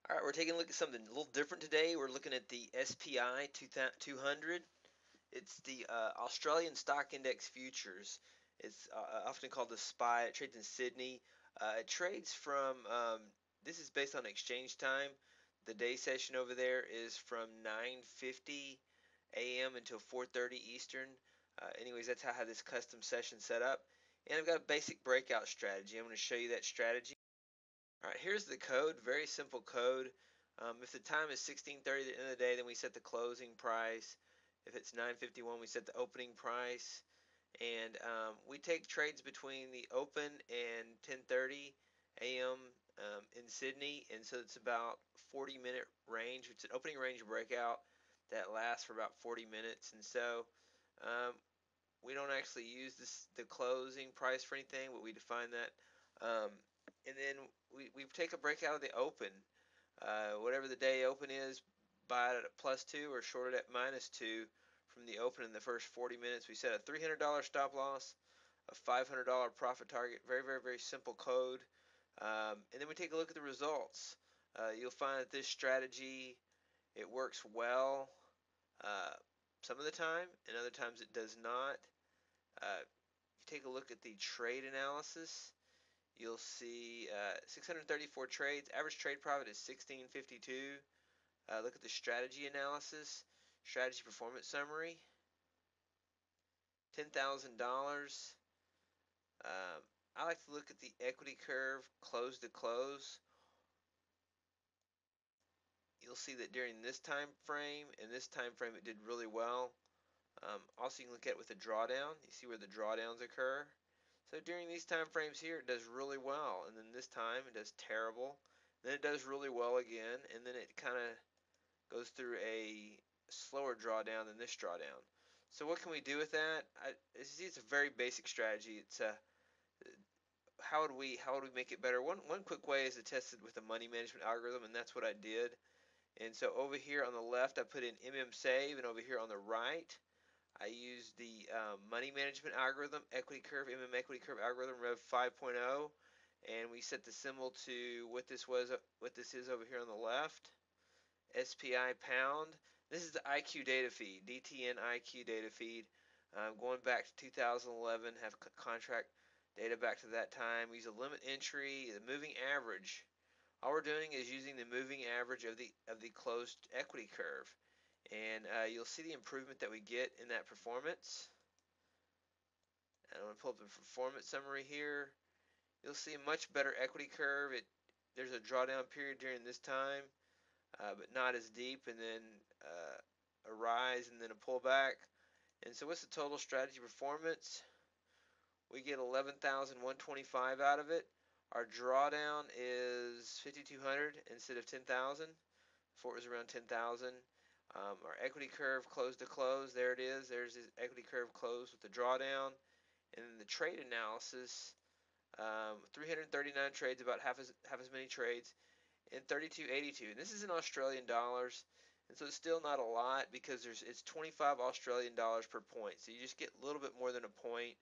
All right, we're taking a look at something a little different today. We're looking at the SPI 200. It's the Australian Stock Index Futures. It's often called the SPY. It trades in Sydney. It trades from, this is based on exchange time. The day session over there is from 9:50 a.m. until 4:30 Eastern. Anyways, that's how I have this custom session set up. And I've got a basic breakout strategy. I'm going to show you that strategy. All right, here's the code, very simple code. If the time is 16:30 at the end of the day, then we set the closing price. If it's 9:51, we set the opening price. And we take trades between the open and 10:30 a.m. In Sydney, and so it's about 40-minute range. It's an opening range breakout that lasts for about 40 minutes, and so um, we don't actually use the closing price for anything, but we define that. Um, and then we take a break out of the open. Whatever the day open is, buy it at +2 or short it at -2 from the open in the first 40 minutes. We set a $300 stop loss, a $500 profit target. Very, very, very simple code. And then we take a look at the results. You'll find that this strategy, it works well uh, some of the time, and other times it does not. If you take a look at the trade analysis, you'll see 634 trades. Average trade profit is 1652. Look at the strategy analysis, strategy performance summary, $10,000. I like to look at the equity curve close to close. You'll see that during this time frame and this time frame it did really well. Also, you can look at it with the drawdown. You see where the drawdowns occur. So during these time frames here, it does really well, and then this time it does terrible. Then it does really well again, and then it kind of goes through a slower drawdown than this drawdown. So what can we do with that? It's a very basic strategy. It's how would we make it better? One quick way is to test it with a money management algorithm, and that's what I did. And so over here on the left, I put in Save, and over here on the right, I used the money management algorithm, equity curve, equity curve algorithm, Rev 5.0, and we set the symbol to what this is over here on the left, SPI pound. This is the IQ data feed, DTN IQ data feed, going back to 2011. Have contract data back to that time. We use a limit entry, the moving average. All we're doing is using the moving average of the closed equity curve, and you'll see the improvement that we get in that performance. And I'm going to pull up the performance summary here. You'll see a much better equity curve. There's a drawdown period during this time, but not as deep, and then a rise and then a pullback. And so what's the total strategy performance? We get 11,125 out of it. Our drawdown is 5,200 instead of 10,000. Before it was around 10,000. Our equity curve close to close, there it is. There's the equity curve close with the drawdown. And then the trade analysis, 339 trades, about half as many trades, and 32.82. And this is in Australian dollars, and so it's still not a lot because it's 25 Australian dollars per point. So you just get a little bit more than a point.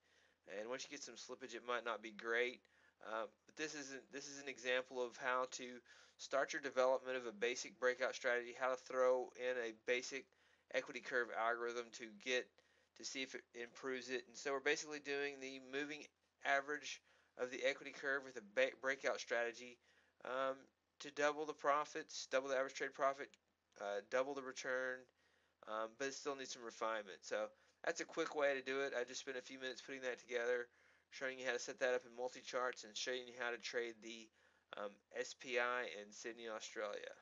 And once you get some slippage, it might not be great. But this is an example of how to start your development of a basic breakout strategy, how to throw in a basic equity curve algorithm to see if it improves it. And so we're basically doing the moving average of the equity curve with a breakout strategy um, to double the profits, double the average trade profit, double the return, but it still needs some refinement. So that's a quick way to do it. I just spent a few minutes putting that together, showing you how to set that up in MultiCharts and showing you how to trade the SPI in Sydney, Australia.